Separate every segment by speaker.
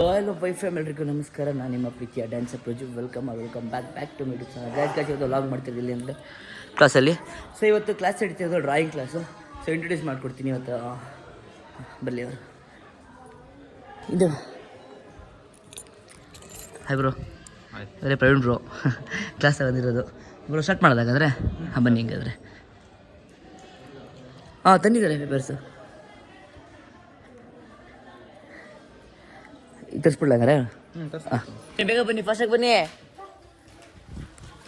Speaker 1: Hello Y fam ಎಲ್ರಿಗೂ ನಮಸ್ಕಾರ. ನಾನು ನಿಮ್ಮ ಪ್ರೀತಿಯ dancer Praju. Welcome back to my YouTube channel. Dance ಇವತ್ತು ಲಾಗ್ ಮಾಡ್ತಿದ್ದಿಲ್ಲ ಅಂದರೆ ಕ್ಲಾಸಲ್ಲಿ. ಸೊ ಇವತ್ತು ಕ್ಲಾಸ್ ನಡೀತಿರೋದು ಡ್ರಾಯಿಂಗ್ ಕ್ಲಾಸು. ಸೊ ಇಂಟ್ರೊಡ್ಯೂಸ್ ಮಾಡಿಕೊಡ್ತೀನಿ ಇವತ್ತು. ಬರಲಿ ಅವರು. ಇದು ಹಾಯ್ ಬ್ರೋ. ಅದೇ ಪ್ರವೀಣ್ ಬ್ರೋ ಕ್ಲಾಸಾಗಿ ಬಂದಿರೋದು. ಬ್ರೋ ಸ್ಟಾರ್ಟ್ ಮಾಡೋದಾಗಾದ್ರೆ ಬನ್ನಿ. ಹಿಂಗಾದ್ರೆ ತಂದಿದ್ದಾರೆ ಪೇಪರ್ಸು. ತರಿಸ್ಬಿಡ್ಲಾಗಾರೆ? ಬೇಗ ಬನ್ನಿ, ಫಾಸ್ಟಾಗಿ ಬನ್ನಿ,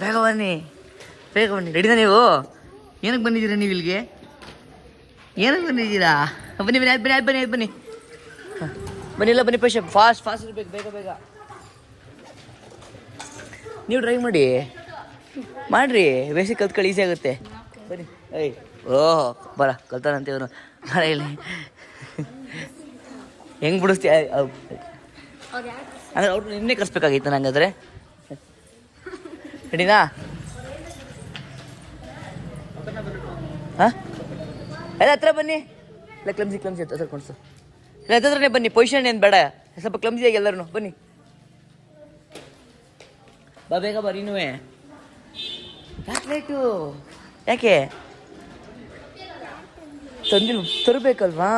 Speaker 1: ಬೇಗ ಬನ್ನಿ. ರೆಡಿನಾ ನೀವು? ಏನಕ್ಕೆ ಬಂದಿದ್ದೀರಾ ನೀವು ಇಲ್ಲಿಗೆ? ಏನಕ್ಕೆ ಬಂದಿದ್ದೀರಾ? ಬನ್ನಿ ಬನ್ನಿ ಬನ್ನಿಲ್ಲ ಬನ್ನಿ. ಫಾಸ್ಟ್ ಇರಬೇಕು, ಬೇಗ ನೀವು ಡ್ರೈವ್ ಮಾಡಿರಿ. ಬೇಸಿಕ್ ಕಲ್ತ್ಕೊಳ್ಳಿ, ಈಸಿ ಆಗುತ್ತೆ. ಬನ್ನಿ. ಓಹ್ ಬರ ಕಲ್ತಾನಂತೆ ಇವನು. ಬರ ಇಲ್ಲಿ ಹೆಂಗೆ ಬಿಡಿಸ್ತೀಯ ಅಂದರೆ ಅವ್ರು ನಿನ್ನೆ ಕರ್ಸ್ಬೇಕಾಗಿತ್ತು ನಂಗಾದ್ರೆ. ರೆಡಿನಾ? ಎಲ್ಲ ಹತ್ರ ಬನ್ನಿ. ಇಲ್ಲ ಕ್ಲಮ್ಸಿ ಹತ್ರ ಕೊಡ್ಸು. ಇಲ್ಲ ಹತ್ರನೇ ಬನ್ನಿ. ಪೊಸಿಷನ್ ಏನು ಬೇಡ, ಸ್ವಲ್ಪ ಕ್ಲಮ್ಸಿಯಾಗಿ ಎಲ್ಲರೂ ಬನ್ನಿ. ಬೇಗ ಬರೀ. ಯಾಕೆ ಲೇಟು? ಯಾಕೆ ತರಬೇಕಲ್ವಾ?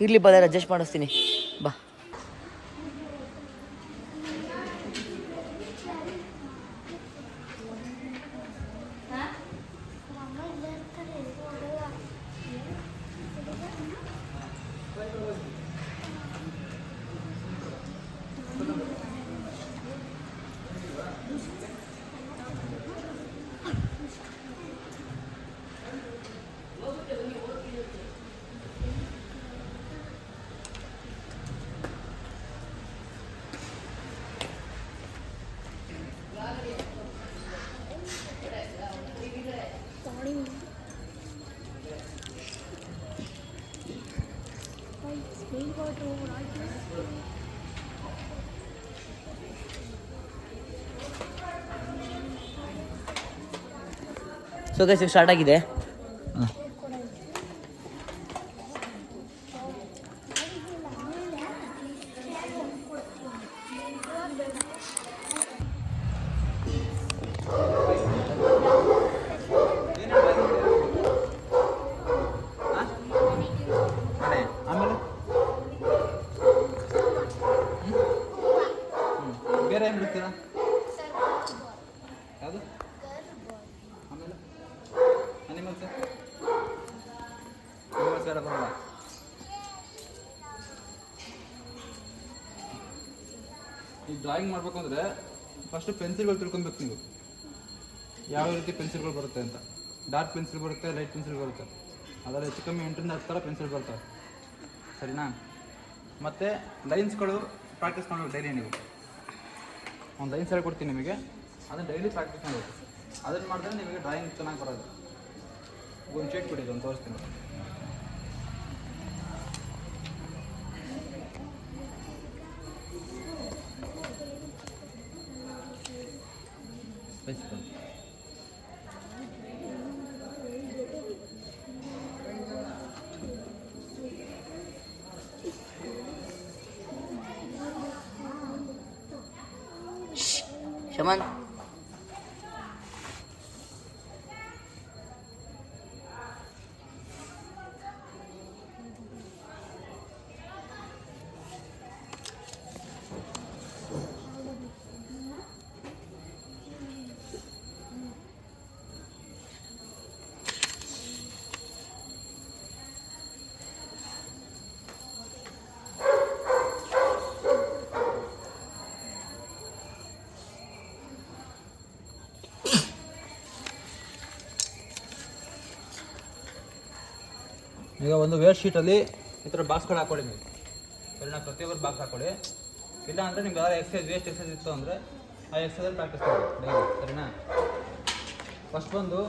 Speaker 1: ಇರಲಿ ಬಾ, ಅಡ್ಜಸ್ಟ್ ಮಾಡಿಸ್ತೀನಿ ಬಾ. ಸೊ ಗೈಸ್ ಸ್ಟಾರ್ಟ್ ಆಗಿದೆ.
Speaker 2: ಬೇರೆ ಏನು ಬಿಡ್ತೀರಾ? ಯಾವುದು? ಆಮೇಲೆ ಅನಿಮಲ್ಸ್ ಬೇಡ ಬರಲ್ಲ. ಈ ಡ್ರಾಯಿಂಗ್ ಮಾಡ್ಬೇಕು ಅಂದರೆ ಫಸ್ಟು ಪೆನ್ಸಿಲ್ಗಳು ತಿಳ್ಕೊಬೇಕು ನೀವು. ಯಾವ ರೀತಿ ಪೆನ್ಸಿಲ್ಗಳು ಬರುತ್ತೆ ಅಂತ. ಡಾರ್ಕ್ ಪೆನ್ಸಿಲ್ ಬರುತ್ತೆ, ಲೈಟ್ ಪೆನ್ಸಿಲ್ ಬರುತ್ತೆ. ಅದರಲ್ಲಿ ಹೆಚ್ಚು ಕಮ್ಮಿ 8ರಿಂದ 10 ಥರ ಪೆನ್ಸಿಲ್ ಬರ್ತವೆ, ಸರಿನಾ? ಮತ್ತು ಲೈನ್ಸ್ಗಳು ಪ್ರಾಕ್ಟೀಸ್ ಮಾಡಬೇಕು ಡೈಲಿ. ನೀವು ಒಂದು ಲೈನ್ಸ್ ಹೇಳ್ಕೊಡ್ತೀನಿ ನಿಮಗೆ, ಅದನ್ನು ಡೈಲಿ ಪ್ರಾಕ್ಟೀಸ್ ಮಾಡಬೇಕು. ಅದನ್ನು ಮಾಡಿದ್ರೆ ನಿಮಗೆ ಡ್ರಾಯಿಂಗ್ ಚೆನ್ನಾಗಿ ಬರೋದು. ಒಂದು ಶೀಟ್ ಕೊಡಿ, ಒಂದು ತೋರಿಸ್ತೀನಿ.
Speaker 1: ಶಮನ್
Speaker 2: ಈಗ ಒಂದು ವೇಸ್ಟ್ ಶೀಟಲ್ಲಿ ಈ ಥರ ಬಾಕ್ಸ್ಗಳು ಹಾಕೊಳ್ಳಿ ನೀವು, ಸರಿನಾ? ಪ್ರತಿಯೊಬ್ಬರು ಬಾಕ್ಸ್ ಹಾಕೊಳ್ಳಿ. ಇಲ್ಲ ಅಂದರೆ ನಿಮ್ಗೆ ಯಾರು ವೇಸ್ಟ್ ಎಕ್ಸಸೈಸ್ ಇತ್ತು ಅಂದರೆ ಆ ಎಕ್ಸಸೈಸಲ್ಲಿ ಪ್ರಾಕ್ಟೀಸ್ ಮಾಡಿ ಡೈಲಿ, ಸರಿನಾ? ಫಸ್ಟ್ ಬಂದು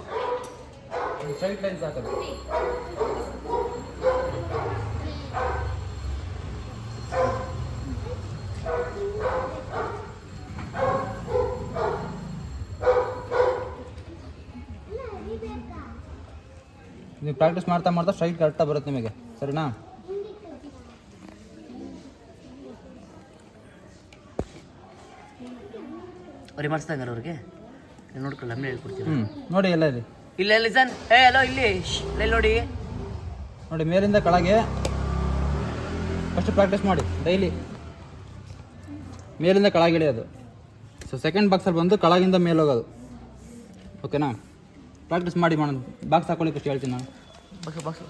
Speaker 2: ಸ್ಟ್ರೈಟ್ ಲೈನ್ಸ್ ಹಾಕೋದು. ನೀವು ಪ್ರಾಕ್ಟೀಸ್ ಮಾಡ್ತಾ ಮಾಡ್ತಾ ಸ್ಟ್ರೈಟ್ ಕರೆಕ್ಟಾಗಿ ಬರುತ್ತೆ ನಿಮಗೆ, ಸರಿನಾ?
Speaker 1: ಅವ್ರಿಗೆ ಮಾಡಿಸ್ದಂಗಾರ ಅವ್ರಿಗೆ ನೋಡ್ಕೊಳ್ಳ ಆಮೇಲೆ ಹೇಳ್ಕೊಡ್ತೀವಿ.
Speaker 2: ನೋಡಿ ಎಲ್ಲ ಇದೆ.
Speaker 1: ಇಲ್ಲ ಲಿಸನ್, ಹಲೋ ಇಲ್ಲಿ ಇಲ್ಲಿ ನೋಡಿ
Speaker 2: ನೋಡಿ, ಮೇಲಿಂದ ಕೆಳಗೆ ಫಸ್ಟ್ ಪ್ರಾಕ್ಟೀಸ್ ಮಾಡಿ ಡೈಲಿ. ಮೇಲಿಂದ ಕೆಳಗೆ ಇಳಿಯೋದು. ಸೊ ಸೆಕೆಂಡ್ ಬಾಕ್ಸಲ್ಲಿ ಬಂದು ಕೆಳಗಿಂದ ಮೇಲೆ ಹೋಗೋದು. ಓಕೆನಾ? ಪ್ರಾಕ್ಟೀಸ್ ಮಾಡಿ ಮಾಡೋದು. ಬಾಕ್ಸ್ ಹಾಕೊಳ್ಳಿ ಫಸ್ಟ್ ಹೇಳ್ತೀನಿ ನಾನು.
Speaker 1: ಬಾಕ್ಸ್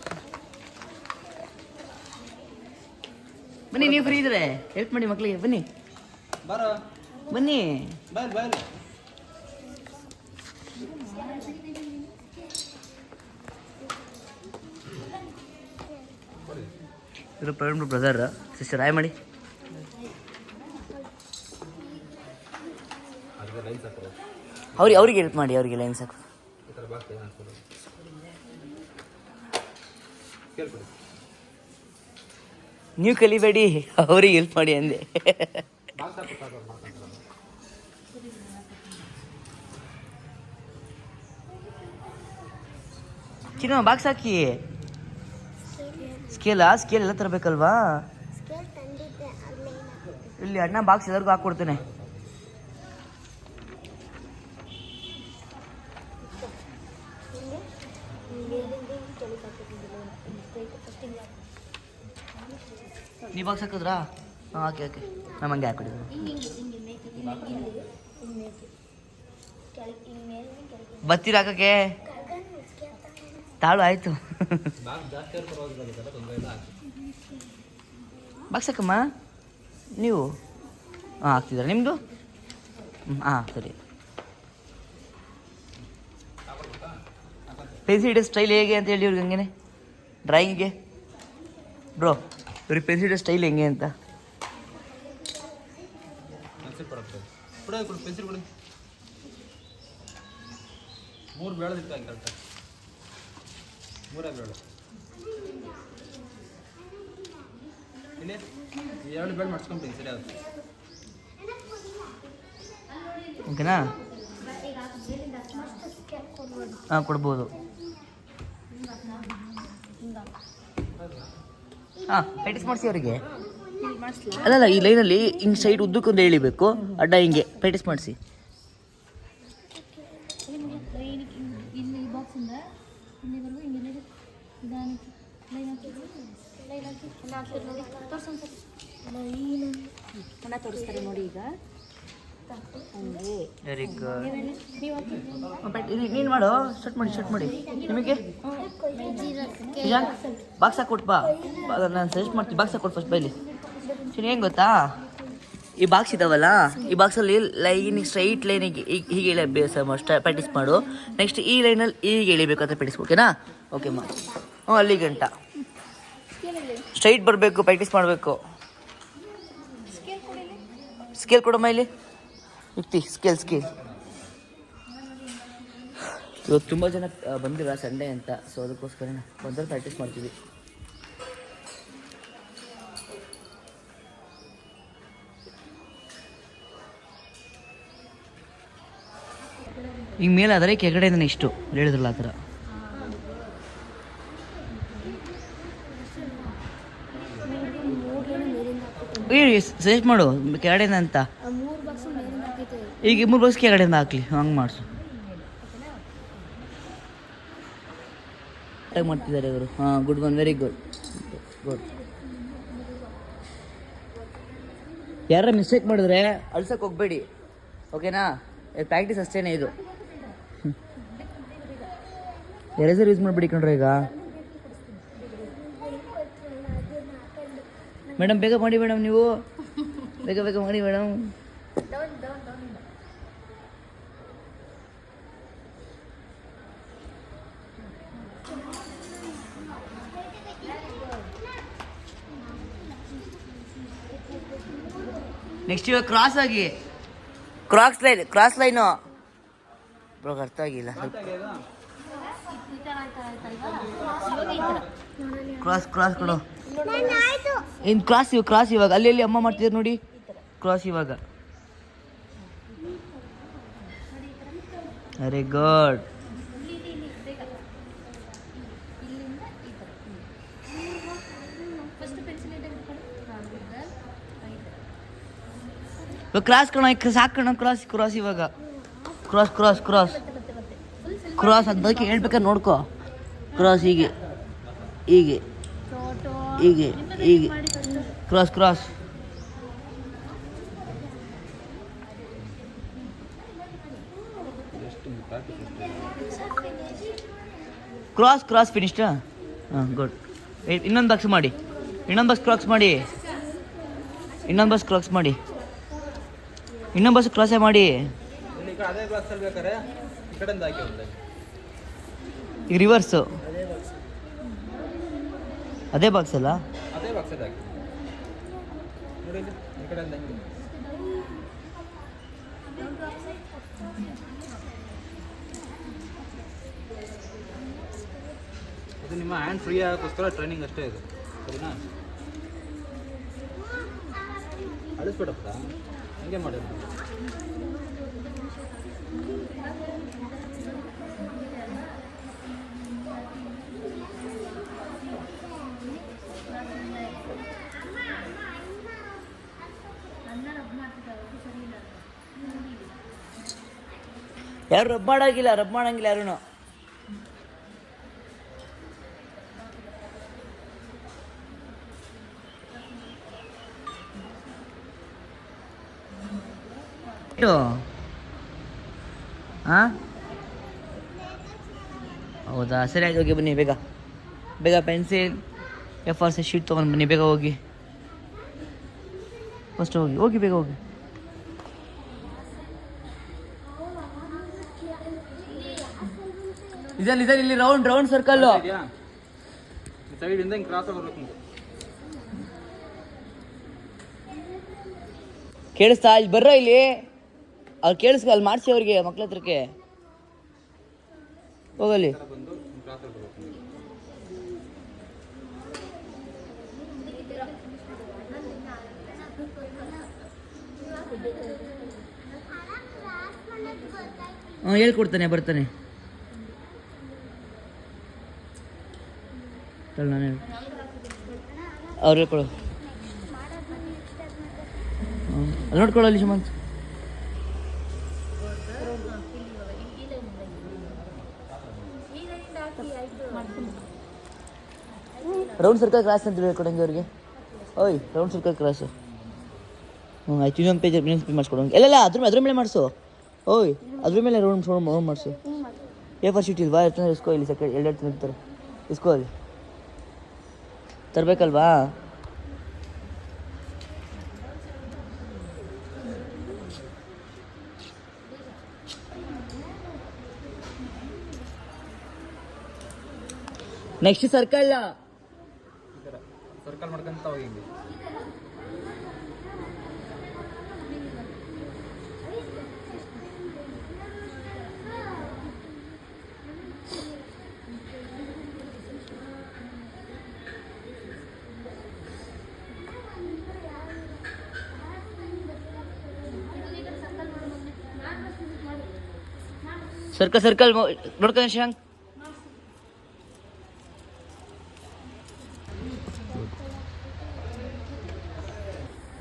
Speaker 1: ಬನ್ನಿ, ನೀವು ಫ್ರೀ ಇದ್ರೆ ಹೆಲ್ಪ್ ಮಾಡಿ ಮಕ್ಕಳಿಗೆ. ಬನ್ನಿ
Speaker 2: ಬರೋ,
Speaker 1: ಬನ್ನಿ.
Speaker 2: ಬಾಯ್ ಬಾಯ್.
Speaker 1: ಇವರು ಪ್ರವೀಣ್ ಬ್ರದರ್, ಸಿಸ್ಟರ್ ಹಾಯ್ ಮಾಡಿ. ಅವ್ರಿಗೆ ಹೆಲ್ಪ್ ಮಾಡಿ, ಅವ್ರಿಗೆ ಲೈನ್ ಸಾಕು. ನೀವು ಕಲಿಬೇಡಿ, ಅವ್ರಿಗೆ ಹೆಲ್ಪ್ ಮಾಡಿ ಅಂದೆ. ಚಿನ್ನ ಬಾಕ್ಸ್ ಹಾಕಿ. ಸ್ಕೇಲ್ ಎಲ್ಲ ತರಬೇಕಲ್ವಾ? ಇಲ್ಲಿ ಅಣ್ಣ ಬಾಕ್ಸ್ ಎಲ್ಲರಿಗೂ ಹಾಕ್ಕೊಡ್ತೇನೆ. ನೀ ಬಾಕ್ಸ್ ಹಾಕಿದ್ರಾ? ಹಾಂ ಓಕೆ ನಮ್ಮ ಹಂಗೆ ಹಾಕ್ಕೊಡಿದ್ರು. ಬತ್ತೀರ ಹಾಕಕ್ಕೆ? ತಾಳು ಆಯ್ತು. ಬಾಕ್ಸ್ ಹಾಕಮ್ಮ. ನೀವು ಹಾಂ ಹಾಕ್ತಿದ್ದೀರಾ ನಿಮ್ಮದು? ಹಾಂ ಸರಿ. ಪೆನ್ಸಿಲ್ ಸ್ಟೈಲ್ ಹೇಗೆ ಅಂತ ಹೇಳಿ ಇವ್ರಿಗೆ ಹಂಗೇನೆ ಡ್ರಾಯಿಂಗಿಗೆ ಬ್ರೋ, ಇವ್ರಿಗೆ ಪೆನ್ಸಿಲ್ ಸ್ಟೈಲ್ ಹೆಂಗೆ ಅಂತ.
Speaker 2: ಪೆನ್ಸಿಲ್ ಕೊಡಿ. 3 ಬೇಳದಿತ್ತು ಹಂಗೆ ಕರೆಕ್ಟ್. 3 ಬೇಳು ಇಲ್ಲಿ 2 ಬೇಳು ಮಾಡಿಸ್ಕೊಂತೀನಿ. ಸರಿ ಆಗುತ್ತೆ.
Speaker 1: ಓಕೆನಾ? ಹಾಂ ಕೊಡ್ಬೋದು. ಹಾಂ ಪ್ರಾಕ್ಟೀಸ್ ಮಾಡಿಸಿ ಅವರಿಗೆ. ಅಲ್ಲಲ್ಲ, ಈ ಲೈನಲ್ಲಿ ಹಿಂಗೆ ಸೈಡ್ ಉದ್ದಕ್ಕೊಂದು ಎಳಿಬೇಕು, ಅಡ್ಡ ಹಿಂಗೆ ಪ್ರಾಕ್ಟೀಸ್ ಮಾಡಿಸಿ.
Speaker 3: ತೋರಿಸ್ತಾರೆ ನೋಡಿ ಈಗ.
Speaker 1: Very good. ನೀನು ಮಾಡು, ಸ್ಟಾರ್ಟ್ ಮಾಡಿ. ನಿಮಗೆ ಬಾಕ್ಸ್ ಹಾಕೊಟ್ಟು ಬಾ. ನಾನು ಸಜೆಸ್ಟ್ ಮಾಡ್ತೀನಿ, ಬಾಕ್ಸ್ ಹಾಕೊಟ್ಟು ಫಸ್ಟ್ ಬೈಲಿ. ಸರಿ, ಹೆಂಗೆ ಗೊತ್ತಾ, ಈ ಬಾಕ್ಸ್ ಇದಾವಲ್ಲ, ಈ ಬಾಕ್ಸಲ್ಲಿ ಲೈನಿಗೆ ಸ್ಟ್ರೈಟ್ ಲೈನಿಗೆ ಹೀಗೆ ಪ್ರಾಕ್ಟೀಸ್ ಮಾಡು. ನೆಕ್ಸ್ಟ್ ಈ ಲೈನಲ್ಲಿ ಹೀಗೆ ಎಳಿಬೇಕು ಅಂತ ಪ್ರಾಕ್ಟೀಸ್. ಓಕೆನಾ? ಓಕೆ ಮಾ. ಅಲ್ಲಿ ಗಂಟ ಸ್ಟ್ರೈಟ್ ಬರಬೇಕು, ಪ್ರಾಕ್ಟೀಸ್ ಮಾಡಬೇಕು. ಸ್ಕೇಲ್ ಕೊಡಮ್ಮ ಇಲ್ಲಿ. ಯುಕ್ತಿ ಸ್ಕೇಲ್. ಇವತ್ತು ತುಂಬ ಜನ ಬಂದಿಲ್ಲ ಸಂಡೇ ಅಂತ, ಸೊ ಅದಕ್ಕೋಸ್ಕರ ಬಂದರೆ ಪ್ರಾಕ್ಟೀಸ್ ಮಾಡ್ತೀವಿ. ಈಗ ಮೇಲೆ ಆದರೆ ಕೆಳಗಡೆಯಿಂದ ಇಷ್ಟು ಹೇಳಿದ್ರಲ್ಲ ಆ ಥರ. ಸಜೆಸ್ಟ್ ಮಾಡು ಕೆಳಗಡೆಯಿಂದ ಅಂತ. ಈಗ 3 ಬಾಕ್ಸ್ ಕೆಳಗಡೆಯಿಂದ ಹಾಕ್ಲಿ, ಹಂಗೆ ಮಾಡಿಸು. ಕರೆಕ್ಟಾಗಿ ಮಾಡ್ತಿದ್ದಾರೆ ಇವರು. ಹಾಂ, ಗುಡ್ ಒನ್, ವೆರಿ ಗುಡ್. ಯಾರ ಮಿಸ್ಟೇಕ್ ಮಾಡಿದ್ರೆ ಅಳ್ಸಕ್ಕೆ ಹೋಗ್ಬೇಡಿ, ಓಕೆನಾ? ಪ್ರಾಕ್ಟೀಸ್ ಅಷ್ಟೇನೆ ಇದು. ಎರೇಸರ್ ಯೂಸ್ ಮಾಡಿಬಿಡಿ ಕಣ್ರಿ. ಈಗ ಮೇಡಮ್ ಬೇಗ ಮಾಡಿ ಮೇಡಮ್, ನೀವು ಬೇಗ ಮಾಡಿ ಮೇಡಮ್. ನೆಕ್ಸ್ಟ್ ಇವಾಗ ಕ್ರಾಸ್ ಆಗಿ ಕ್ರಾಸ್ ಲೈನು ಬ್ರೋಗ್ ಅರ್ಥ ಆಗಿಲ್ಲ. ಕ್ರಾಸ್ ಕೊಡು. ಇನ್ನು ಕ್ರಾಸ್ ಇವಾಗ ಅಲ್ಲಿ ಅಮ್ಮ ಮಾಡ್ತಿದ್ದಾರೆ ನೋಡಿ. ಕ್ರಾಸ್ ಇವಾಗ. Very good. ಇವಾಗ ಕ್ರಾಸ್ ಕಣ ಸಾಕಣ ಕ್ರಾಸ್ ಇವಾಗ ಕ್ರಾಸ್ ಅದಕ್ಕೆ ಹೇಳ್ಬೇಕಾದ್ರೆ ನೋಡ್ಕೋ ಕ್ರಾಸ್ ಹೀಗೆ ಕ್ರಾಸ್ ಕ್ರಾಸ್ ಫಿನಿಶ್ಡ್. ಹಾಂ ಗುಡ್. ಇನ್ನೊಂದು ಬಾಕ್ಸ್ ಮಾಡಿ, ಇನ್ನೊಂದು ಬಾಕ್ಸ್ ಕ್ರಾಸ್ ಮಾಡಿ, ಇನ್ನೊಂದು ಬಾಕ್ಸ್ ಕ್ರಾಸೇ ಮಾಡಿ.
Speaker 2: ಅದೇ ಬಾಕ್ಸ್ ಅಲ್ಲಿ ಬೇಕಾರೆ ಈ ಕಡೆಯಿಂದ ಹಾಕಿ
Speaker 1: ಈಗ ರಿವರ್ಸು ಅದೇ ಬಾಕ್ಸ್ ಅಲ್ಲ,
Speaker 2: ಅದೇ ಬಾಕ್ಸ್ ಅಲ್ಲಿ ಹಾಕಿ ನೋಡಿ ಇಲ್ಲಿ ಈ ಕಡೆಯಿಂದ ಇದು ನಿಮ್ಮ ಹ್ಯಾಂಡ್ ಫ್ರೀ ಆಗೋಕ್ಕೋಸ್ಕರ ಟ್ರೈನಿಂಗ್ ಅಷ್ಟೇ ಇದು, ಸರಿನಾ? ಅಳಿಸ್ಬಿಡಪ್ಪ, ಹಂಗೆ ಮಾಡೋದು.
Speaker 1: ಯಾರು ರಬ್ ಮಾಡಂಗಿಲ್ಲ ಯಾರೂ. ಹಾಂ ಹೌದಾ, ಸರಿ ಆಯ್ತು, ಹೋಗಿ ಬನ್ನಿ ಬೇಗ ಪೆನ್ಸಿಲ್ A4 ಶೀಟ್ ತೊಗೊಂಡು ಬನ್ನಿ, ಬೇಗ ಹೋಗಿ, ಫಸ್ಟ್ ಹೋಗಿ ಬೇಗ ಹೋಗಿ. ಇಲ್ಲಿ ರೌಂಡ್ ಸರ್ಕಲ್
Speaker 2: ಸೈಡಿಂದ ಹಿಂಗೆ ಕ್ರಾಸ್ ಆಗಬೇಕು.
Speaker 1: ಕೇಳಿಸ್ತಾ? ಇಲ್ಲಿ ಬರ್ರ, ಇಲ್ಲಿ ಅವ್ರು ಕೇಳಿಸ್ಕ, ಅಲ್ಲಿ ಮಾಡಿಸಿ ಅವ್ರಿಗೆ ಮಕ್ಳ ಹತ್ರಕ್ಕೆ ಹೋಗಲಿ.
Speaker 2: ಬಂದು ಕ್ರಾಸ್ ಆಗಬೇಕು.
Speaker 1: ಹೇಳ್ಕೊಡ್ತಾನೆ, ಬರ್ತಾನೆ. ನಾನು ಅವ್ರು ಹೇಳ್ಕೊಡು, ಅಲ್ಲಿ ನೋಡ್ಕೊಳ್ಳಿ ಸುಮಂತ್. ರೌಂಡ್ ಸರ್ಕಲ್ ಕ್ರಾಸ್ ಅಂತ ಹೇಳ್ಕೊಡಂಗೆ ಅವ್ರಿಗೆ. Round circle cross. ಆಯ್ತು, ಇನ್ನೊಂದು ಪೇಜ್ ಮಾಡಿಸ್ಕೊಡಂಗೆ. ಎಲ್ಲ ಅದ್ರ ಮೇಲೆ ಮಾಡಿಸು. ಅದ್ರ ಮೇಲೆ ರೌಂಡ್ ಮಾಡಿಸು. A4 ಶೀಟ್ ಇಲ್ವಾ? ಇಸ್ಕೋ, ಇಲ್ಲಿ ಎರಡು ತಿಂತಾರೆ, ಇಸ್ಕೋ, ಅಲ್ಲಿ ತರಬೇಕಲ್ವಾ? ನೆಕ್ಸ್ಟ್ ಸರ್ಕಲ್
Speaker 2: ಮಾಡ್ಕೊಂತ ಹೋಗಿ.
Speaker 1: ಸರ್ಕಲ್ ನೋಡ್ಕೊಂಡು ಶಂಕ್.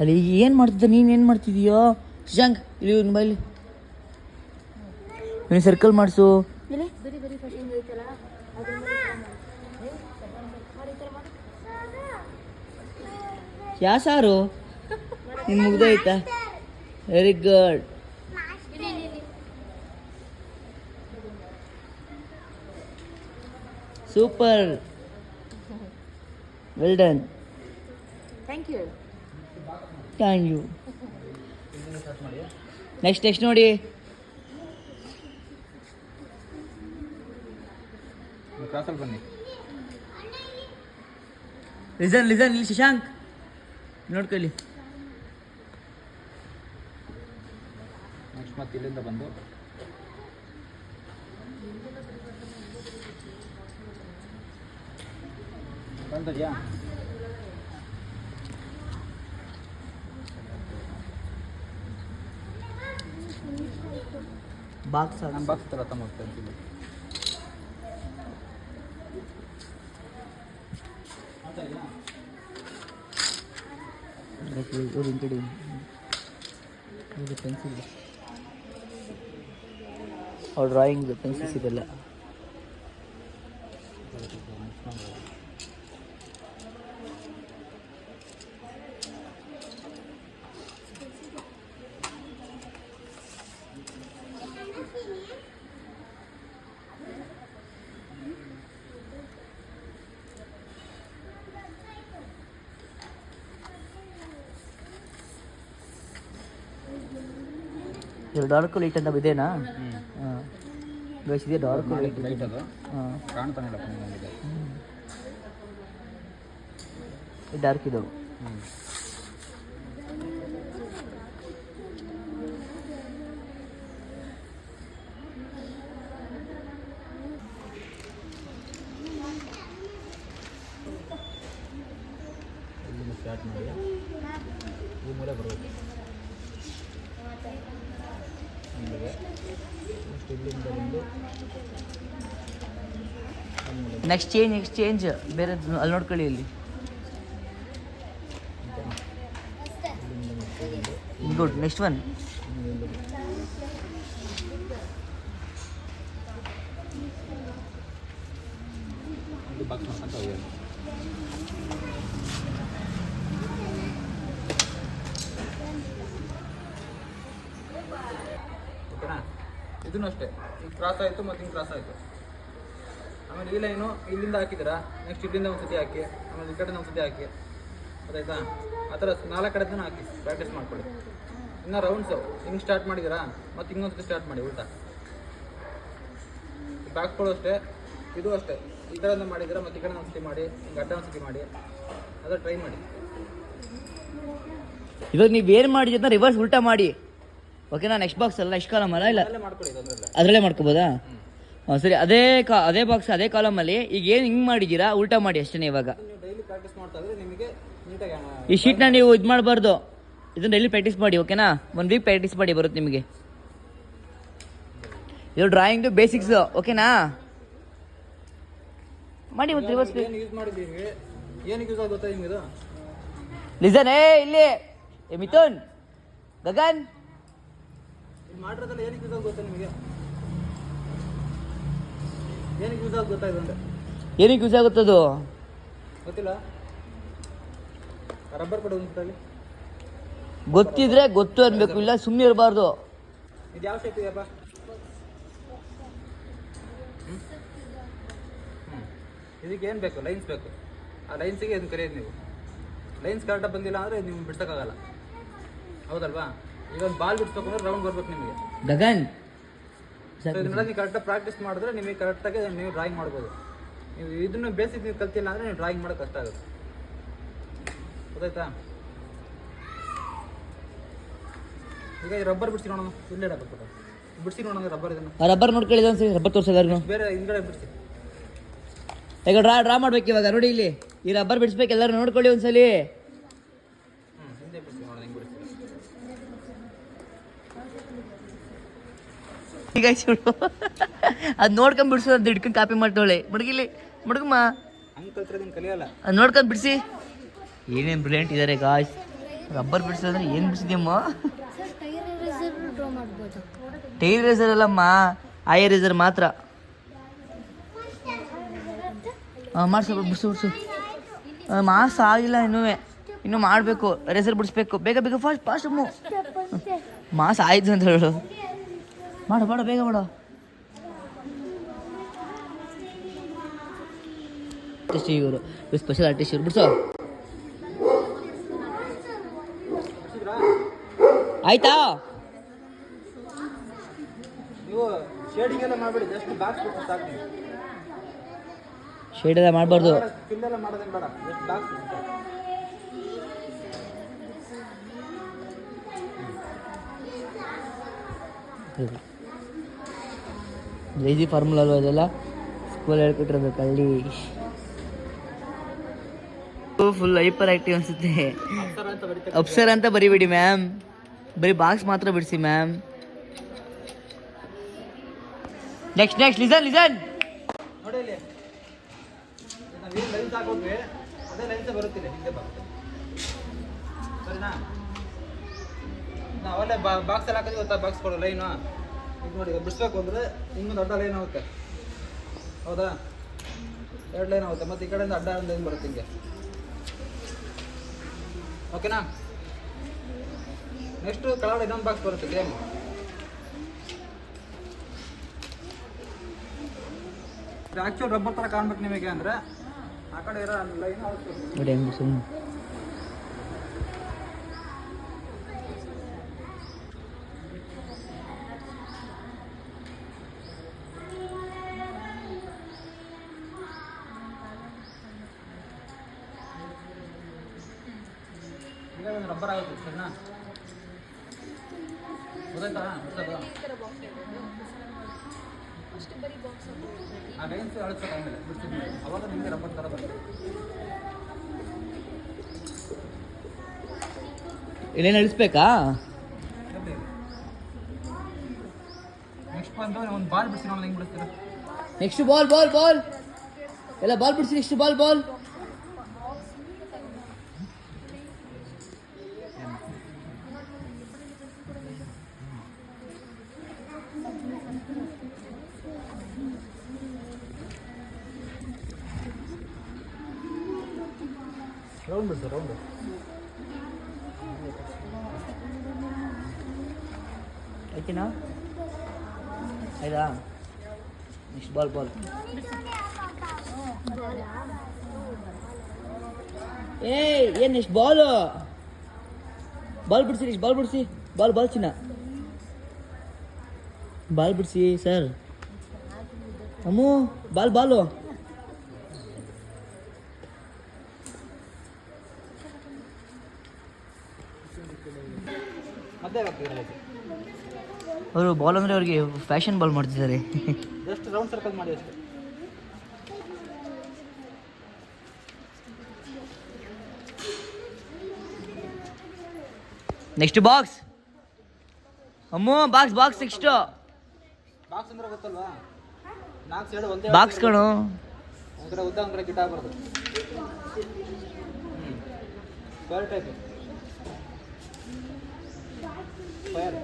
Speaker 1: ಅಲ್ಲಿ ಏನು ಮಾಡ್ತಿದ್ದ, ನೀನು ಮಾಡ್ತಿದೀಯೋ ಶಶಾಂಕ್? ಇಲ್ಲಿ ಒಂದು ಬೈಲಿ, ನೀನು ಸರ್ಕಲ್ ಮಾಡಿಸು. ಯಾ ಸಾರು ನಿನ್ ಮುಗ್ದೋಯ್ತಾ? Very good. Super, well done.
Speaker 3: Thank you.
Speaker 1: Next ನೋಡಿ.
Speaker 2: ಕ್ರಾಸಲ್ಲಿ ಬನ್ನಿ.
Speaker 1: ಲಿಸನ್ ಇಲ್ಲಿ ಶಶಾಂಕ್ ನೋಡ್ಕೊಳ್ಳಿ.
Speaker 2: ನೆಕ್ಸ್ಟ್ ಮತ್ತೆ ಇಲ್ಲಿಂದ ಬಂದು ಬಂದದ್ಯಾ?
Speaker 1: ಬಾಕ್ಸ್
Speaker 2: ನಾನು ಬಾಕ್ಸ್ ಥರ ತಗೊಂಡು ಇದ್ದೀನಿ.
Speaker 1: ಇದು ಪೆನ್ಸಿಲ್ ಅವ್ರ ಡ್ರಾಯಿಂಗ್ ಪೆನ್ಸಿಲ್ಸ್ ಇದೆಲ್ಲ. ಇದು ಡಾರ್ಕ್ ಲೈಟ್ ಅಂತ ಇದೇನಾ? ಹಾಂ ಗೈಸ್ ಇದೆ ಡಾರ್ಕ್ ಲೈಟ್.
Speaker 2: ಅದು
Speaker 1: ಹಾಂ
Speaker 2: ಕಾಣ್ತಾನೆ ಇಲ್ಲ ನನಗೆ.
Speaker 1: ಡಾರ್ಕ್ ಇದು.
Speaker 2: ಇಲ್ಲಿಂದ ಸ್ಟಾರ್ಟ್ ಮಾಡಿ ಈ ಮೂಲೆ ಬರಬೇಕು.
Speaker 1: ನೆಕ್ಸ್ಟ್ ಚೇಂಜ್ ಬೇರೆ ಅಲ್ಲಿ ನೋಡ್ಕೊಳ್ಳಿ. ಇಲ್ಲಿ ಗುಡ್. ನೆಕ್ಸ್ಟ್ ಒನ್
Speaker 2: ಬಾಕ್ಸ್ ಮಾಡ್ಕೊಂತ ಹೋಗಿ. ಓಕೆನಾ? ಇದನ್ನು ಅಷ್ಟೇ, ಈಗ ಕ್ರಾಸ್ ಆಯಿತು ಮತ್ತು ಹಿಂಗೆ ಕ್ರಾಸ್ ಆಯಿತು. ಆಮೇಲೆ ಈ ಲೈನು ಇಲ್ಲಿಂದ ಹಾಕಿದ್ದೀರಾ, ನೆಕ್ಸ್ಟ್ ಇಲ್ಲಿಂದ ಒಂದು ಸತಿ ಹಾಕಿ, ಆಮೇಲೆ ಈ ಕಡೆಯಿಂದ ಒಂದು ಸತಿ ಹಾಕಿ, ಗೊತ್ತಾಯ್ತಾ? ಆ ಥರ 4 ಕಡೆದೂ ಹಾಕಿ ಪ್ರಾಕ್ಟೀಸ್ ಮಾಡ್ಕೊಳ್ಳಿ. ಇನ್ನು ರೌಂಡ್ಸು ಹಿಂಗೆ ಸ್ಟಾರ್ಟ್ ಮಾಡಿದ್ದೀರಾ, ಮತ್ತು ಇನ್ನೊಂದು ಸತಿ ಸ್ಟಾರ್ಟ್ ಮಾಡಿ ಉಲ್ಟಾ. ಬ್ಯಾಕ್ಗಳು ಅಷ್ಟೇ, ಇದು ಅಷ್ಟೇ. ಈ ಕಡೆಯಿಂದ ಮಾಡಿದ್ದೀರಾ ಮತ್ತು ಈ ಕಡೆ ಒಂದು ಸತಿ ಮಾಡಿ, ಹಿಂಗೆ ಅಡ್ಡ ಒಂದು ಸತಿ ಮಾಡಿ, ಅದರ ಟ್ರೈ ಮಾಡಿ.
Speaker 1: ಇವಾಗ ನೀವು ಏನು ಮಾಡಿದ್ರಿ ಅಂತ ರಿವರ್ಸ್ ಉಲ್ಟಾ ಮಾಡಿ. ಓಕೆನಾ? ನೆಕ್ಸ್ಟ್ ಬಾಕ್ಸ್ ಅಲ್ಲ, ನೆಕ್ಸ್ಟ್ ಕಾಲಮ್ ಅಲ್ಲ, ಇಲ್ಲ
Speaker 2: ಅಲ್ಲೇ ಮಾಡ್ಕೊಳ್ಳಿ, ತೊಂದರೆ ಇಲ್ಲ.
Speaker 1: ಅದರಲ್ಲೇ ಮಾಡ್ಕೋಬೋದಾ? ಹಾಂ ಸರಿ. ಅದೇ ಬಾಕ್ಸ್ ಅದೇ ಕಾಲಮಲ್ಲಿ ಈಗ ಏನು ಹಿಂಗೆ ಮಾಡಿದ್ದೀರಾ ಉಲ್ಟಾ ಮಾಡಿ ಅಷ್ಟೇ. ಇವಾಗ
Speaker 2: ನೀವು ಡೈಲಿ ಪ್ರಾಕ್ಟೀಸ್ ಮಾಡ್ತಾ ಇದ್ರೆ ನಿಮಗೆ ನೀಟಾಗಿ
Speaker 1: ಈ ಶೀಟ್ನ ನೀವು ಇದು ಮಾಡಬಾರ್ದು. ಇದನ್ನ ಡೈಲಿ ಪ್ರಾಕ್ಟೀಸ್ ಮಾಡಿ. ಓಕೆನಾ? 1 ವೀಕ್ ಪ್ರಾಕ್ಟೀಸ್ ಮಾಡಿ, ಬರುತ್ತೆ ನಿಮಗೆ. ಇದು ಡ್ರಾಯಿಂಗ್ದು ಬೇಸಿಕ್ಸ್. ಓಕೆನಾ? ಮಾಡಿ ಮತ್ತೆ ರಿವರ್ಸ್
Speaker 2: ಏನು ಯೂಸ್ ಮಾಡಿದ್ದೀವಿ, ಏನಕ್ಕೆ ಯೂಸ್ ಆಗುತ್ತೆ ನಿಮ್ಗೆ ಇದು?
Speaker 1: ಲಿಸನ್. ಇಲ್ಲಿ ಮಿಥುನ್, ಗಗನ್,
Speaker 2: ಇದು ಮಾಡಿರೋದಲ್ಲ ಏನಕ್ಕೆ ಯೂಸ್ ಆಗುತ್ತೆ ನಿಮಗೆ? ಏನಕ್ಕೆ ಯೂಸ್ ಆಗುತ್ತೆ ಇದಂದ್ರೆ
Speaker 1: ಏನಕ್ಕೆ ಯೂಸ್ ಆಗುತ್ತದು
Speaker 2: ಗೊತ್ತಿಲ್ಲ. ರಬ್ಬರ್ ಕೊಡು ಒಂದ್ರಲ್ಲಿ.
Speaker 1: ಗೊತ್ತಿದ್ರೆ ಗೊತ್ತು ಅನ್ಬೇಕು, ಇಲ್ಲ ಸುಮ್ಮನೆ ಇರಬಾರ್ದು.
Speaker 2: ಇದು ಯಾವ ಶೇಪ್ ಇದೆಯಪ್ಪ? ಇದಕ್ಕೆ ಏನು ಬೇಕು? ಲೈನ್ಸ್ ಬೇಕು. ಆ ಲೈನ್ಸಿಗೆ ಇದನ್ನು ಕರೆಯೋದು ನೀವು. ಲೈನ್ಸ್ ಕರೆಕ್ಟಾಗಿ ಬಂದಿಲ್ಲ ಅಂದರೆ ನೀವು ಬಿಡ್ಸೋಕ್ಕಾಗಲ್ಲ, ಹೌದಲ್ವಾ? ಈಗ ಒಂದು ಬಾಲ್ ಬಿಡಿಸ್ಬೇಕು ಅಂದ್ರೆ ರೌಂಡ್ ಬರ್ಬೇಕು ನಿಮಗೆ.
Speaker 1: ಗಗನ್
Speaker 2: ಸೊ ಇದನ್ನೆಲ್ಲ ನೀವು ಕರೆಕ್ಟಾಗಿ ಪ್ರಾಕ್ಟೀಸ್ ಮಾಡಿದ್ರೆ ನಿಮಗೆ ಕರೆಕ್ಟಾಗಿ ನೀವು ಡ್ರಾಯಿಂಗ್ ಮಾಡ್ಬೋದು. ನೀವು ಇದನ್ನು ಬೇಸಿಕ್ ನೀವು ಕಲ್ತಿಲ್ಲ ಅಂದರೆ ನೀವು ಡ್ರಾಯಿಂಗ್ ಮಾಡೋಕ್ಕೆ ಕಷ್ಟ ಆಗುತ್ತೆ, ಗೊತ್ತಾಯ್ತಾ? ಈಗ ಈ ರಬ್ಬರ್ ಬಿಡಿಸಿ ನೋಡೋಣ. ಇಲ್ಲೇ ಹಾಕ್ಬಿಟ್ಟು ಬಿಡಿಸಿ ನೋಡೋಣ ರಬ್ಬರ್. ಇದನ್ನು
Speaker 1: ರಬ್ಬರ್ ನೋಡ್ಕೊಳ್ಳಿ ಒಂದ್ಸರಿ. ರಬ್ಬರ್ ತೋರ್ಸೋದಾರು
Speaker 2: ಬೇರೆ ಹಿಂದ್ಗಡೆ ಬಿಡಿಸಿ.
Speaker 1: ಈಗ ಡ್ರಾ ಮಾಡ್ಬೇಕು ಇವಾಗ. ನೋಡಿ ಇಲ್ಲಿ ಈ ರಬ್ಬರ್ ಬಿಡಿಸ್ಬೇಕು, ಎಲ್ಲರೂ ನೋಡ್ಕೊಳ್ಳಿ ಒಂದ್ಸಲಿ.
Speaker 2: ಹಿಂದೆ ಬಿಡಿಸಿ ನೋಡೋಣ ಹೆಂಗೆ ಬಿಡಿಸಿ.
Speaker 1: ಈಗ చూడు ಅದು ನೋಡ್ಕೊಂಡ್ ಬಿಡಿಸು, ಅದು ಹಿಡ್ಕೊಂಡು ಕಾಪಿ ಮಾಡ್ತಾಳೆ. ಮುಡುಗಿಲಿ ಮುಡುಗಮ್ಮ,
Speaker 2: ಹಂಗೆ ಕಲ್ತ್ರೆ ನೀನು ಕಲಿಯಲ್ಲ.
Speaker 1: ಅದು ನೋಡ್ಕೊಂಡು ಬಿಡಿಸಿ. ಏನೇನು ಬ್ರಿಲಿಯಂಟ್ ಇದ್ದಾರೆ ಗಾಯ್ಸ್. ರಬ್ಬರ್ ಬಿಡಿಸೋದ್ರೆ ಏನು ಬಿಡಿಸಿದ್ಯಮ್ಮ? ಟೈರ್ ರೇಸರ್ ಅಲ್ಲಮ್ಮ, ಐ ರೇಸರ್ ಮಾತ್ರ. ಮಾಡಿಸು ಬಿಡಿಸು. ಮಾಸ್ ಆಗಿಲ್ಲ ಇನ್ನೂ ಮಾಡಬೇಕು. ರೇಸರ್ ಬಿಡಿಸ್ಬೇಕು. ಬೇಗ ಫಾಸ್ಟ್ ಮಾಸ್ ಆಯ್ತು ಅಂತ ಹೇಳು. ಮಾಡು ಬೇಗ ಮಾಡು. ಇವರು ಸ್ಪೆಷಲ್ ಆರ್ಟಿಸ್ಟ್ ಇವರು. ಬಿಡಿಸೋ ಆಯ್ತಾ?
Speaker 2: ನೀವು ಶೇಡಿಂಗ್ ಎಲ್ಲ ಮಾಡಬೇಡಿ, ಜಸ್ಟ್ ಬಾಕ್ಸ್ ಬಿಟ್ಟು ಸಾಕು. ನೀವು
Speaker 1: ಶೇಡ್ ಎಲ್ಲ ಮಾಡಬಾರ್ದು.
Speaker 2: ಫಿಲ್ ಎಲ್ಲ ಮಾಡೋದೇನು ಬೇಡ, ಜಸ್ಟ್ ಬಾಕ್ಸ್ ಬಿಟ್ಟು ಸಾಕು.
Speaker 1: ಈಸಿ ಫಾರ್ಮುಲಾ ಅಲ್ವಾ ಇದೆಲ್ಲ? ಸ್ಕೂಲ್ ಹೇಳ್ಕೊಟ್ಟಿರ್ಬೇಕು ಹಳ್ಳಿ. ಫುಲ್ ಹೈಪರ್ ಆಕ್ಟಿವ್ ಅನ್ಸುತ್ತೆ. ಅಪ್ಸರ್ ಅಂತ ಬರಿಬೇಡಿ ಮ್ಯಾಮ್, ಬರೀ ಬಾಕ್ಸ್ ಮಾತ್ರ ಬಿಡಿಸಿ ಮ್ಯಾಮ್. ನೆಕ್ಸ್ಟ್ ಲಿಸನ್
Speaker 2: ನೋಡಿ ಇಲ್ಲಿ ನಾವೇನು ಲೈನ್ಸ್ ಹಾಕೋದ್ವಿ ಅದೇ ಲೈನ್ಸೇ ಬರುತ್ತಿಲ್ಲ, ಹಿಂದೆ ಬರುತ್ತೆ. ಸರಿನಾ? ನಾವು ಅಲ್ಲೇ ಬಾಕ್ಸಲ್ಲಿ ಹಾಕಿದ್ವಿ ಗೊತ್ತಾ, ಬಾಕ್ಸ್ ಕೊಡೋ ಲೈನು ಈಗ ನೋಡಿ ಬಿಡಿಸ್ಬೇಕು ಅಂದರೆ ಇನ್ನೊಂದು ಅಡ್ಡ ಲೈನ್ ಆಗುತ್ತೆ, ಹೌದಾ? 2 ಲೈನ್ ಆಗುತ್ತೆ, ಮತ್ತು ಈ ಕಡೆಯಿಂದ ಅಡ್ಡ ಒಂದು ಲೈನ್ ಬರುತ್ತೆ ಹಿಂಗೆ. ಓಕೆನಾ? ನೆಕ್ಸ್ಟು ಕೆಳಗಡೆ ಇನ್ನೊಂದು ಬಾಕ್ಸ್ ಬರುತ್ತೆ ಸೇಮ್. ಆ್ಯಕ್ಚುಲ್ ರಬ್ಬರ್ ಥರ ಕಾಣ್ಬೇಕು ನಿಮಗೆ ಅಂದರೆ ಆ ಕಡೆ ಇರೋ ಲೈನ್
Speaker 1: ನೋಡಿ ಹೆಂಗೆ ಸುಮ್ಮನೆ
Speaker 2: ಈಗ ಒಂದು ರಬ್ಬರ್ ಆಗುತ್ತೆ ಸರಿನಾ? ಗೊತ್ತಾಯ್ತಾ? ಆ ಲೈನ್ಸ್ ಅಳಿಸ್ಬೇಕು ಆಮೇಲೆ ಬಿಡಿಸಿದ್ಮೇಲೆ, ಅವಾಗ ನಿಮಗೆ ರಬ್ಬರ್ ಥರ ಬರುತ್ತೆ.
Speaker 1: ಇಲ್ಲೇನು ಅಳಿಸ್ಬೇಕಾ?
Speaker 2: ನೆಕ್ಸ್ಟ್ ಬಂದು ಒಂದು ಬಾಲ್ ಬಿಡಿಸಿ ನೋಡಿ ಹೆಂಗೆ ಬಿಡಿಸ್ತೀರ.
Speaker 1: ನೆಕ್ಸ್ಟ್ ಬಾಲ್ ಬಾಲ್ ಬಾಲ್ ಎಲ್ಲ ಬಾಲ್ ಬಿಡಿಸಿ. ನೆಕ್ಸ್ಟ್ ಬಾಲ್ ಬಾಲ್
Speaker 2: ರೌಂಡ್ ಬಿಡಿಸಿ, ರೌಂಡು.
Speaker 1: ಆಯ್ತಿನಾ? ಆಯ್ತಾ? Next ball ball. ಏನು ನೆಕ್ಸ್ಟ್ ಬಾಲು ಬಾಲ್ ಬಿಡಿಸಿ. ನೆಕ್ಸ್ಟ್ ಬಾಲ್ ಬಿಡಿಸಿ. ಬಾಲ್ ಬಾಲ್ ಚಿನ್ನ ಬಾಲ್ ಬಿಡಿಸಿ ಸರ್. Ammu ball ball.
Speaker 2: ಮತ್ತೆ ಆಗ್ತಿದೆ
Speaker 1: ಅವರು ಬಾಲ್ ಅಂದರೆ ಅವ್ರಿಗೆ ಫ್ಯಾಷನ್ ಬಾಲ್ ಮಾಡ್ತಿದ್ದಾರೆ.
Speaker 2: ಜಸ್ಟ್ ರೌಂಡ್ ಸರ್ಕಲ್ ಮಾಡಿ ಅಷ್ಟೇ.
Speaker 1: Next box. Ammu box box. Next
Speaker 2: box ಅಂದ್ರೆ ಗೊತ್ತಲ್ವಾ? 4 ಸೈಡ್ ಒಂದೇ
Speaker 1: ಬಾಕ್ಸ್ ಕಣೋ.
Speaker 2: ಒಂದು ಕಡೆ ಉದ್ದ, ಒಂದು ಕಡೆ ಗಿಟ ಆಗ್ಬಾರ್ದು. Square type square.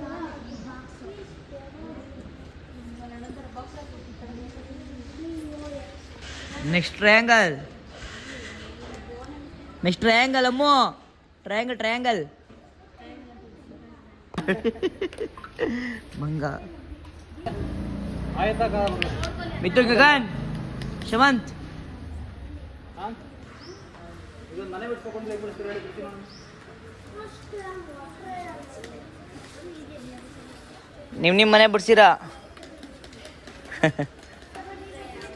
Speaker 1: Next triangle. Next triangle Ammu. Triangle triangle ಮಂಗ.
Speaker 2: ಆಯ್ತಾಗ
Speaker 1: ಮಿಥುನ್ ಗಗನ್ ಶಮಂತ್.
Speaker 2: ಹಾಂ ಇದೊಂದು ಮನೆ ಬಿಡ್ಸ್ಕೊಂಡು ಹೇಗೆ ಬಿಡಿಸ್ತೀರಿ ಹೇಳಿ, ಬಿಡ್ತೀನಿ ನಾನು.
Speaker 1: ನಿಮ್ಮ ಮನೆ ಬಿಡ್ಸಿರಾ?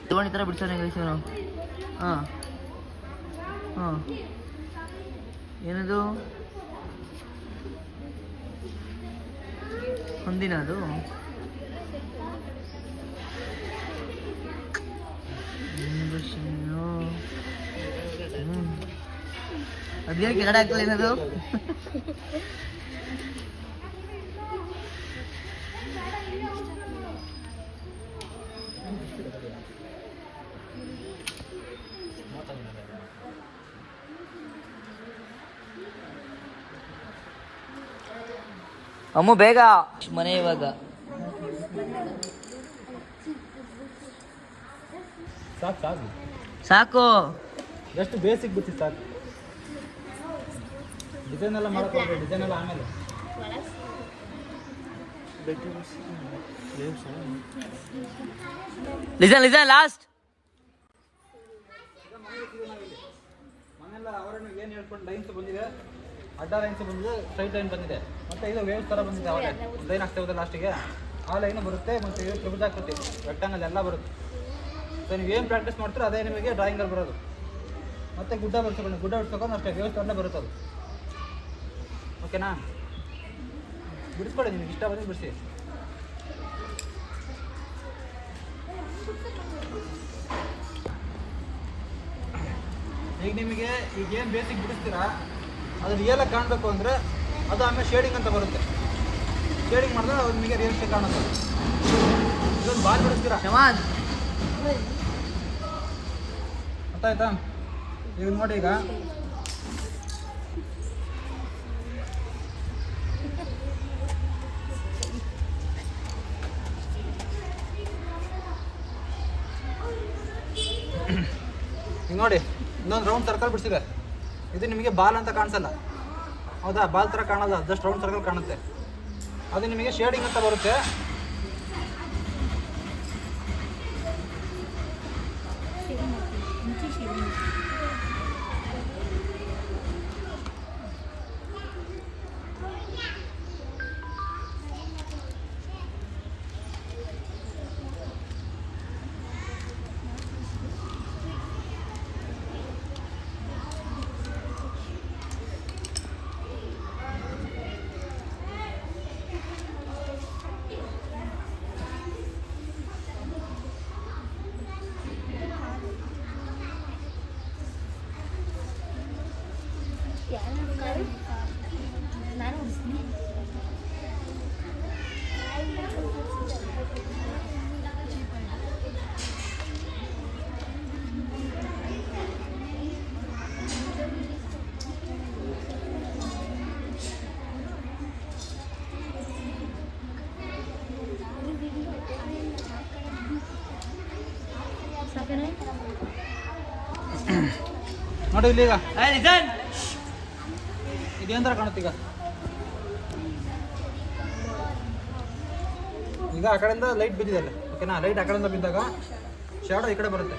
Speaker 1: ತಗೊಂಡು ಈ ಥರ ಬಿಡ್ಸೋಣ ನಾವು. ಹಾಂ ಹಾಂ ಏನದು ಒಂದಿನ ಅದು ಅದೇ ಕೆಳಗಡೆ ಆಗ್ತದೆ ಏನದು. ಅಮ್ಮು ಬೇಗ ಮನೆ ಇವಾಗ.
Speaker 2: ಸಾಕು ಸಾಕು
Speaker 1: ಸಾಕು.
Speaker 2: ಜಸ್ಟ್ ಬೇಸಿಕ್ ಬಿಡ್ತೀವಿ ಸಾಕು. ಡಿಸೈನ್ ಎಲ್ಲ ಮಾಡೋಕೆ ಡಿಸೈನ್ ಎಲ್ಲ ಆಮೇಲೆ.
Speaker 1: Listen listen last.
Speaker 2: ಮನೆಯೆಲ್ಲ ಅವರನ್ನು ಏನು ಹೇಳ್ಕೊಂಡು ಲೈನ್ಸ್ ಬಂದಿದೆ, ಅಡ್ಡ ಲೈನ್ಸ್ ಬಂದಿದೆ, ಸ್ಟ್ರೈಟ್ ಲೈನ್ ಬಂದಿದೆ, ಮತ್ತು ಇದು ವೇವ್ ಥರ ಬಂದಿದೆ. ಅವರೇ ಲೈನ್ ಆಗ್ತಾ ಹೋದ ಲಾಸ್ಟಿಗೆ ಆ ಲೈನು ಬರುತ್ತೆ, ಮತ್ತು ಇದು ತ್ರಿಭುಜಾಕೃತಿ ರೆಕ್ಟಾಂಗಲ್ ಎಲ್ಲ ಬರುತ್ತೆ. ಸೊ ನೀವು ಏನು ಪ್ರಾಕ್ಟೀಸ್ ಮಾಡ್ತೀರೋ ಅದೇ ನಿಮಗೆ ಡ್ರಾಯಿಂಗಲ್ಲಿ ಬರೋದು. ಮತ್ತು ಗುಡ್ಡ ಬಿಡ್ಸ್ಕೊಂಡು ಅಷ್ಟೇ ವೇವ್ ಥರನೇ ಬರುತ್ತೆ ಅದು. ಓಕೆನಾ? ಬಿಡಿಸ್ಕೊಳ್ಳಿ, ನಿಮಗೆ ಇಷ್ಟ ಬಂದು ಬಿಡಿಸಿ. ಈಗ ನಿಮಗೆ ಈಗೇನು ಬೇಸಿಕ್ ಬಿಡಿಸ್ತೀರಾ ಅದು ರಿಯಲಾಗಿ ಕಾಣಬೇಕು ಅಂದರೆ ಅದು ಆಮೇಲೆ ಶೇಡಿಂಗ್ ಅಂತ ಬರುತ್ತೆ. ಶೇಡಿಂಗ್ ಮಾಡಿದ್ರೆ ಅದು ನಿಮಗೆ ರಿಯಲ್ಸ್ಟಿಕ್ ಕಾಣುತ್ತೆ. ಇದೊಂದು ಬಾಲ್ ಬಿಡಿಸ್ತೀರಾ, ಗೊತ್ತಾಯ್ತಾ? ಈಗ ನೋಡಿ, ಈಗ ನೋಡಿ ಇನ್ನೊಂದು ರೌಂಡ್ ಸರ್ಕಲ್ ಬಿಡಿಸಿದೆ, ಇದು ನಿಮಗೆ ಬಾಲ್ ಅಂತ ಕಾಣಿಸಲ್ಲ, ಹೌದಾ? ಬಾಲ್ ಥರ ಕಾಣಲ್ಲ, ಜಸ್ಟ್ ರೌಂಡ್ ಸರ್ಕಲ್ ಕಾಣುತ್ತೆ. ಅದು ನಿಮಗೆ ಶೇಡಿಂಗ್ ಅಂತ ಬರುತ್ತೆ. ನೋಡಿ ಇಲ್ಲಿ ಈಗ ಇದೇನ್ ಥರ ಕಾಣುತ್ತೆ ಈಗ ಆ ಕಡೆಯಿಂದ ಲೈಟ್ ಬಿದ್ದಿದೆ ಅಲ್ಲ, ಓಕೆನಾ? ಲೈಟ್ ಆ ಕಡೆಯಿಂದ ಬಿದ್ದಾಗ ಶಾಡೋ ಈ ಕಡೆ ಬರುತ್ತೆ,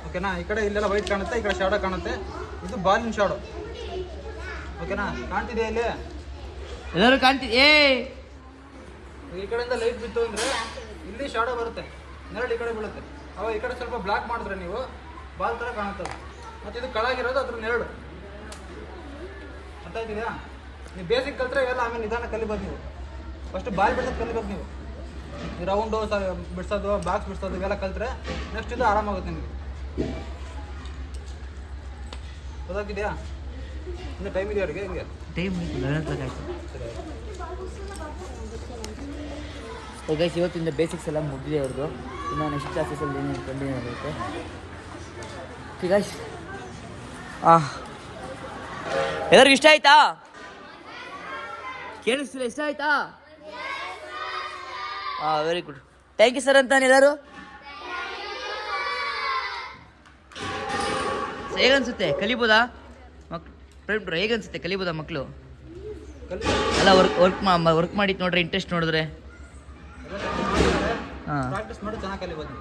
Speaker 2: ಓಕೆನಾ? ಈ ಕಡೆ ಇಲ್ಲೆಲ್ಲ ವೈಟ್ ಕಾಣುತ್ತೆ, ಈ ಕಡೆ ಶಾಡೋ ಕಾಣುತ್ತೆ. ಇದು ಬಾಲಿನ ಶಾಡೋ, ಓಕೆನಾ? ಕಾಣ್ತಿದೆ ಇಲ್ಲಿ
Speaker 1: ಎಲ್ಲರೂ ಕಾಣ್ತಿದೆ.
Speaker 2: ಈ ಕಡೆಯಿಂದ ಲೈಟ್ ಬಿತ್ತು ಅಂದರೆ ಇಲ್ಲಿ ಶಾಡೋ ಬರುತ್ತೆ, ನೆರಳು ಈ ಕಡೆ ಬೀಳುತ್ತೆ. ಅವಾಗ ಈ ಕಡೆ ಸ್ವಲ್ಪ ಬ್ಲಾಕ್ ಮಾಡಿದ್ರೆ ನೀವು ಬಾಲ್ ಥರ ಕಾಣುತ್ತದೆ. ಮತ್ತು ಇದು ಕೆಳಗಿರೋದು ಅದ್ರ ನೆರಳು, ಅರ್ಥ ಆಯ್ತಿದೆಯಾ? ನೀವು ಬೇಸಿಕ್ ಕಲ್ತ್ರೆ ಇವೆಲ್ಲ ಆಮೇಲೆ ನಿಧಾನ ಕಲಿಬೋದು. ನೀವು ಫಸ್ಟ್ ಬಾಲ್ ಬಿಡ್ಸೋದು ಕಲಿಬೇಕು. ನೀವು ಈ ರೌಂಡು ಬಿಡ್ಸೋದು, ಬಾಕ್ಸ್ ಬಿಡ್ಸೋದು ಇವೆಲ್ಲ ಕಲ್ತ್ರೆ ನೆಕ್ಸ್ಟ್ ಇದು ಆರಾಮಾಗುತ್ತೆ ನಿಮಗೆ. ಗೊತ್ತಾಗ್ತಿದೆಯಾ? ಇನ್ನು ಟೈಮ್ ಇದೆಯಾ ಅವ್ರಿಗೆ? ಹಿಂಗೆ
Speaker 1: ಟೈಮ್ ಗೈಸ್, ಇವತ್ತಿಂದ ಬೇಸಿಕ್ಸ್ ಎಲ್ಲ ಮುಗಿದಿದೆ ಅವ್ರದ್ದು. ಇನ್ನು ನೆಕ್ಸ್ಟ್ ಕ್ಲಾಸಸಲ್ಲಿ ಏನೇನು ಕಂಟಿನ್ಯೂ ಆಗುತ್ತೆ. ಗೈಸ್, ಎಲ್ಲರಿಗೂ ಇಷ್ಟ ಆಯ್ತಾ? ಕೇಳಿಸ್ತಿಲ್ಲ? ಇಷ್ಟ ಆಯ್ತಾ? Very good. Thank you sir ಅಂತಾನೆ ಎಲ್ಲರೂ. ಹೇಗನ್ಸುತ್ತೆ? ಕಲಿಬೋದಾ ಮಕ್ಳು? ಹೇಗನ್ಸುತ್ತೆ? ಕಲಿಬೋದಾ ಮಕ್ಕಳು? ಅಲ್ಲ, ವರ್ಕ್ ಮಾಡಿದ್ದು ನೋಡ್ರೆ, ಇಂಟ್ರೆಸ್ಟ್ ನೋಡಿದ್ರೆ
Speaker 2: ಪ್ರಾಕ್ಟೀಸ್ ಮಾಡಿ ಚೆನ್ನಾಗಿ ಕಲಿಬೋದು.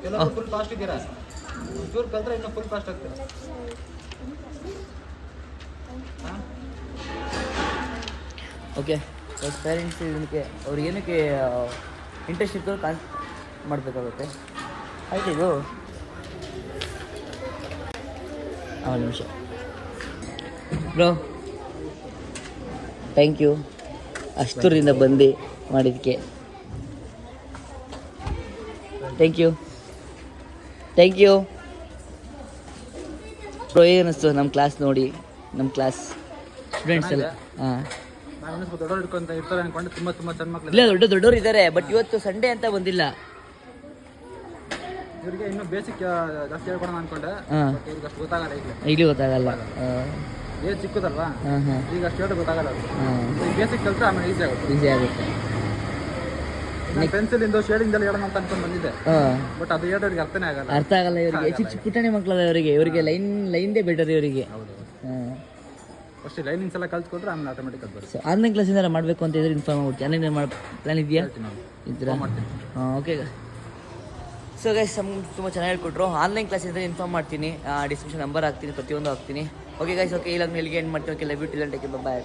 Speaker 2: ಕೆಲವರು ಫುಲ್ ಫಾಸ್ಟ್ ಇದ್ದೀರಾ, ಒಂಚೂರು ಕಲ್ತ್ರೆ ಇನ್ನೂ ಫುಲ್ ಫಾಸ್ಟ್ ಆಗ್ತೀರಾ.
Speaker 1: ಓಕೆ, ಪೇರೆಂಟ್ಸ್ ಇದಕ್ಕೆ ಅವ್ರಿಗೇನಕ್ಕೆ ಇಂಟ್ರೆಸ್ಟ್ ಇತ್ತು ಮಾಡಬೇಕಾಗುತ್ತೆ. ಆಯ್ತು, ಇದು ಒಂದು ನಿಮಿಷ ಬ್ರೋ. ಥ್ಯಾಂಕ್ ಯು ಅಷ್ಟೂರಿಂದ ಬಂದು ಮಾಡಿದ್ದಕ್ಕೆ. Thank you bro. ಏನಿಸ್ತು ನಮ್ಮ ಕ್ಲಾಸ್ ನೋಡಿ? ನಮ್ಮ ಕ್ಲಾಸ್ ಸ್ಟೂಡೆಂಟ್ಸ್ ಎಲ್ಲ
Speaker 2: ದೊಡ್ಡವರು ಇಟ್ಕೊಂತ ಇರ್ತಾರೆ ಅನ್ಕೊಂಡು ತುಂಬ ಸಣ್ಣ ಮಕ್ಕಳು
Speaker 1: ಇಲ್ಲ, ದೊಡ್ಡವರು ಇದ್ದಾರೆ. ಬಟ್ ಇವತ್ತು ಸಂಡೇ ಅಂತ ಬಂದಿಲ್ಲ.
Speaker 2: ಇವರಿಗೆ ಇನ್ನೂ ಬೇಸಿಕ್ ಜಾಸ್ತಿ ಹೇಳ್ಕೊಳೋಣ ಅನ್ಕೊಂಡೆ, ಈಗ ಅಷ್ಟು ಗೊತ್ತಾಗಲ್ಲ.
Speaker 1: ಇಲ್ಲಿ ಗೊತ್ತಾಗಲ್ಲ,
Speaker 2: ಏಜ್ ಚಿಕ್ಕದಲ್ವಾ, ಈಗ ಅಷ್ಟು ಹೇಳಿ ಗೊತ್ತಾಗಲ್ಲ. ಬೇಸಿಕ್ ಕಲ್ತ್ರೆ ಆಮೇಲೆ ಈಸಿ ಆಗುತ್ತೆ. ಪೆನ್ಸಿಲ್ ಇಂದ ಶೇಡಿಂಗ್ ಎಲ್ಲ ಹೇಳೋಣ ಅಂತ ಅನ್ಕೊಂಡು ಬಂದಿದ್ದೆ, ಬಟ್ ಅದು ಹೇಳೋರಿಗೆ ಅರ್ಥ ಆಗಲ್ಲ
Speaker 1: ಇವರಿಗೆ. ಚಿಕ್ಕ ಪುಟ್ಟಣಿ ಮಕ್ಕಳದ ಇವರಿಗೆ ಲೈನ್ದೇ ಬೆಟರ್ ಇವರಿಗೆ.
Speaker 2: ಫಸ್ಟ್ ಲೈನಿಂಗ್ಸ್ ಎಲ್ಲ ಕಲ್ತ್ಕೊಂಡ್ರೆ ಆಮೇಲೆ ಆಟೋಮೆಟಿಕ್ ಅದು ಬರುತ್ತೆ.
Speaker 1: ಆನ್ಲೈನ್ ಕ್ಲಾಸಿಂದ ಮಾಡಬೇಕು ಅಂತ ಇದ್ರೆ ಇನ್ಫಾರ್ಮ್ ಮಾಡ್ತೀನಿ. ಆನ್ಲೈನ್ ಪ್ಲಾನ್ ಇದೆಯಾ?
Speaker 2: ಮಾಡ್ತೀನಿ.
Speaker 1: ಓಕೆ. ಸೊ ಗೈಸ್, ತುಂಬ ಚೆನ್ನಾಗಿ ಹೇಳ್ಕೊಟ್ರು. ಆನ್ಲೈನ್ ಕ್ಲಾಸಿಂದ ಇನ್ಫಾರ್ಮ್ ಮಾಡ್ತೀನಿ, ಡಿಸ್ಕ್ರಿಪ್ಷನ್ ನಂಬರ್ ಹಾಕ್ತೀನಿ, ಪ್ರತಿಯೊಂದು ಹಾಕ್ತೀನಿ. ಓಕೆ ಗೈಸ್, ಓಕೆ, ಇಲ್ಲಿಗೆ ಎಂಡ್ ಮಾಡ್ತೀನಿ. Okay, love you till and take care, by.